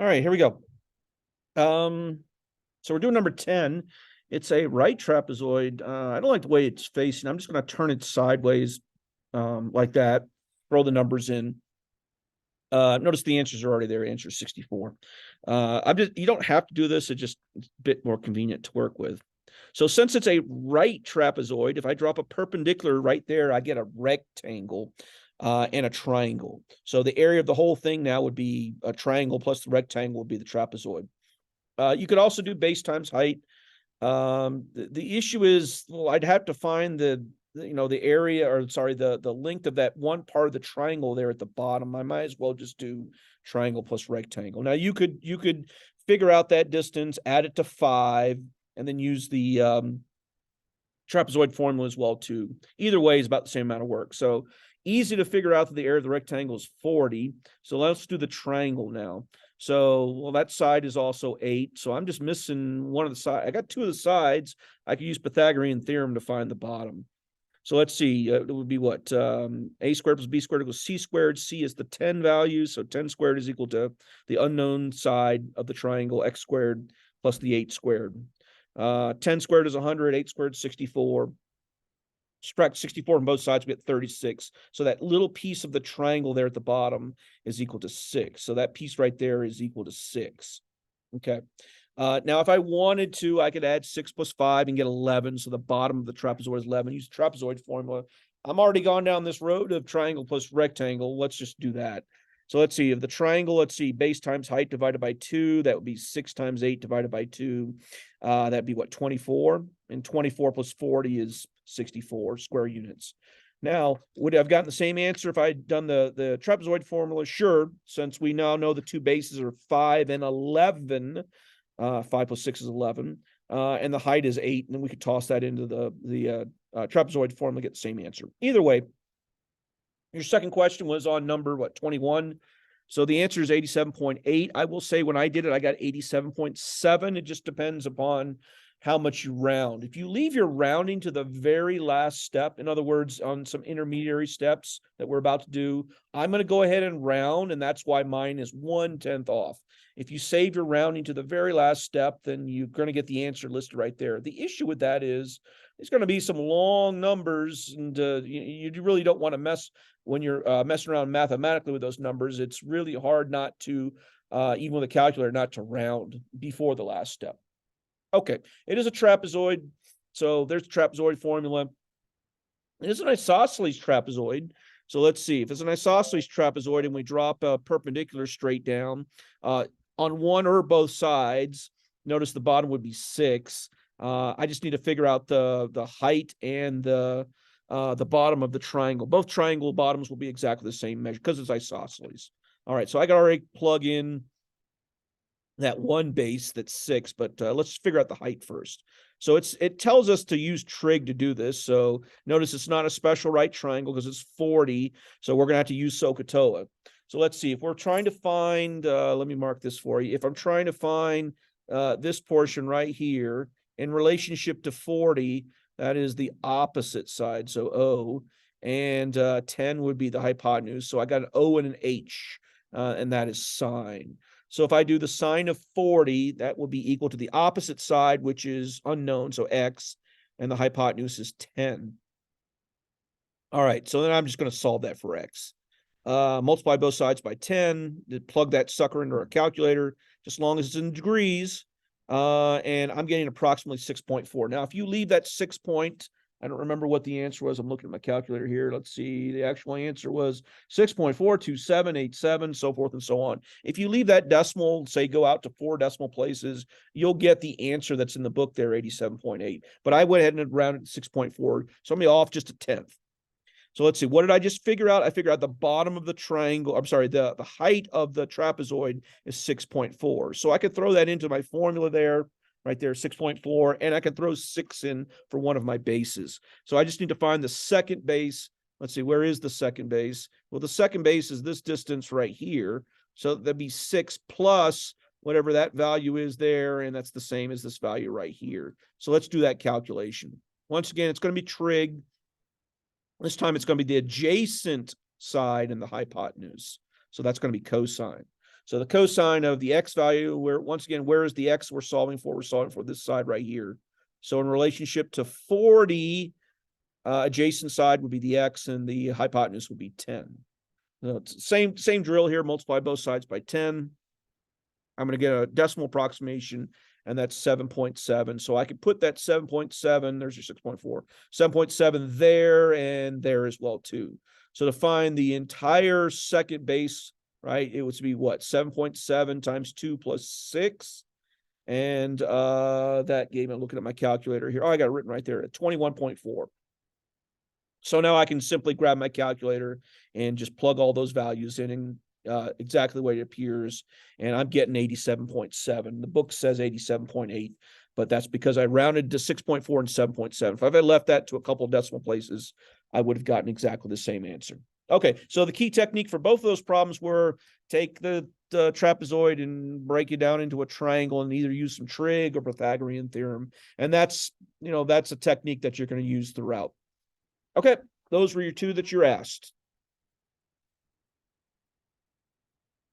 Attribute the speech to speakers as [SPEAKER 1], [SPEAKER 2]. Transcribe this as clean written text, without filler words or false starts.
[SPEAKER 1] All right, here we go. So we're doing number 10. It's a right trapezoid. I don't like the way it's facing. I'm just going to turn it sideways like that, throw the numbers in. Notice the answers are already there. Answer 64. You don't have to do this. It's just a bit more convenient to work with. So since it's a right trapezoid, if I drop a perpendicular right there, I get a rectangle and a triangle. So the area of the whole thing now would be a triangle plus the rectangle would be the trapezoid. You could also do base times height. The issue is, well, I'd have to find the area, or sorry, the length of that one part of the triangle there at the bottom. I might as well just do triangle plus rectangle. Now you could figure out that distance, add it to 5, and then use the trapezoid formula as well too. Either way is about the same amount of work. So easy to figure out that the area of the rectangle is 40. So let's do the triangle now. So, well, that side is also 8. So I'm just missing one of the sides. I got 2 of the sides. I could use Pythagorean theorem to find the bottom. So let's see. It would be what? A squared plus B squared equals C squared. C is the 10 value. So 10 squared is equal to the unknown side of the triangle, x squared plus the 8 squared. 10 squared is 100. 8 squared is 64. Subtract 64 from both sides, we get 36. So that little piece of the triangle there at the bottom is equal to 6. So that piece right there is equal to 6. Okay. Now, if I wanted to, I could add 6 plus 5 and get 11. So the bottom of the trapezoid is 11. Use the trapezoid formula. I'm already gone down this road of triangle plus rectangle. Let's just do that. So let's see, if the triangle, let's see, base times height divided by 2, that would be 6 times 8 divided by 2. That'd be what, 24? And 24 plus 40 is 64 square units. Now, would I have gotten the same answer if I'd done the trapezoid formula? Sure, since we now know the two bases are 5 and 11. 5 plus 6 is 11. And the height is 8, and then we could toss that into the trapezoid formula, get the same answer. Either way, your second question was on number, what, 21? So the answer is 87.8. I will say when I did it, I got 87.7. It just depends upon how much you round. If you leave your rounding to the very last step, in other words, on some intermediary steps that we're about to do, I'm going to go ahead and round, and that's why mine is 1/10 off. If you save your rounding to the very last step, then you're going to get the answer listed right there. The issue with that is there's going to be some long numbers, and you really don't want to mess when you're messing around mathematically with those numbers. It's really hard not to, even with a calculator, not to round before the last step. Okay, it is a trapezoid. So there's the trapezoid formula. It is an isosceles trapezoid. So let's see. If it's an isosceles trapezoid and we drop a perpendicular straight down on one or both sides, notice the bottom would be 6. I just need to figure out the height and the bottom of the triangle. Both triangle bottoms will be exactly the same measure because it's isosceles. All right, so I got to already plug in that one base that's 6, but let's figure out the height first. So it tells us to use trig to do this. So notice it's not a special right triangle because it's 40. So we're going to have to use SOHCAHTOA. So let's see. If we're trying to find, let me mark this for you. If I'm trying to find this portion right here in relationship to 40, that is the opposite side. So O, and 10 would be the hypotenuse. So I got an O and an H, and that is sine. So if I do the sine of 40, that will be equal to the opposite side, which is unknown, so x, and the hypotenuse is 10. All right, so then I'm just going to solve that for x. Multiply both sides by 10, plug that sucker into our calculator, just as long as it's in degrees, and I'm getting approximately 6.4. Now, if you leave that 6 point, I don't remember what the answer was. I'm looking at my calculator here. Let's see. The actual answer was 6.42787, so forth and so on. If you leave that decimal, say go out to 4 decimal places, you'll get the answer that's in the book there, 87.8. But I went ahead and rounded to 6.4, so I'm going to be off just a 10th. So let's see. What did I just figure out? I figured out the bottom of the triangle. I'm sorry, the height of the trapezoid is 6.4. So I could throw that into my formula there. Right there, 6.4, and I can throw 6 in for one of my bases. So I just need to find the second base. Let's see, where is the second base? Well, the second base is this distance right here. So that'd be 6 plus whatever that value is there, and that's the same as this value right here. So let's do that calculation. Once again, it's going to be trig. This time it's going to be the adjacent side and the hypotenuse. So that's going to be cosine. So the cosine of the x value, where once again, where is the x we're solving for? We're solving for this side right here. So in relationship to 40, adjacent side would be the x and the hypotenuse would be 10. So it's same drill here, multiply both sides by 10. I'm going to get a decimal approximation, and that's 7.7. So I could put that 7.7, there's your 6.4, 7.7 there and there as well too. So to find the entire second base, right, it would be what? 7.7 times 2 plus 6. And that gave me, looking at my calculator here. Oh, I got it written right there at 21.4. So now I can simply grab my calculator and just plug all those values in and exactly the way it appears. And I'm getting 87.7. The book says 87.8, but that's because I rounded to 6.4 and 7.7. If I had left that to a couple of decimal places, I would have gotten exactly the same answer. Okay, so the key technique for both of those problems were take the trapezoid and break it down into a triangle and either use some trig or Pythagorean theorem. And that's a technique that you're going to use throughout. Okay, those were your two that you're asked.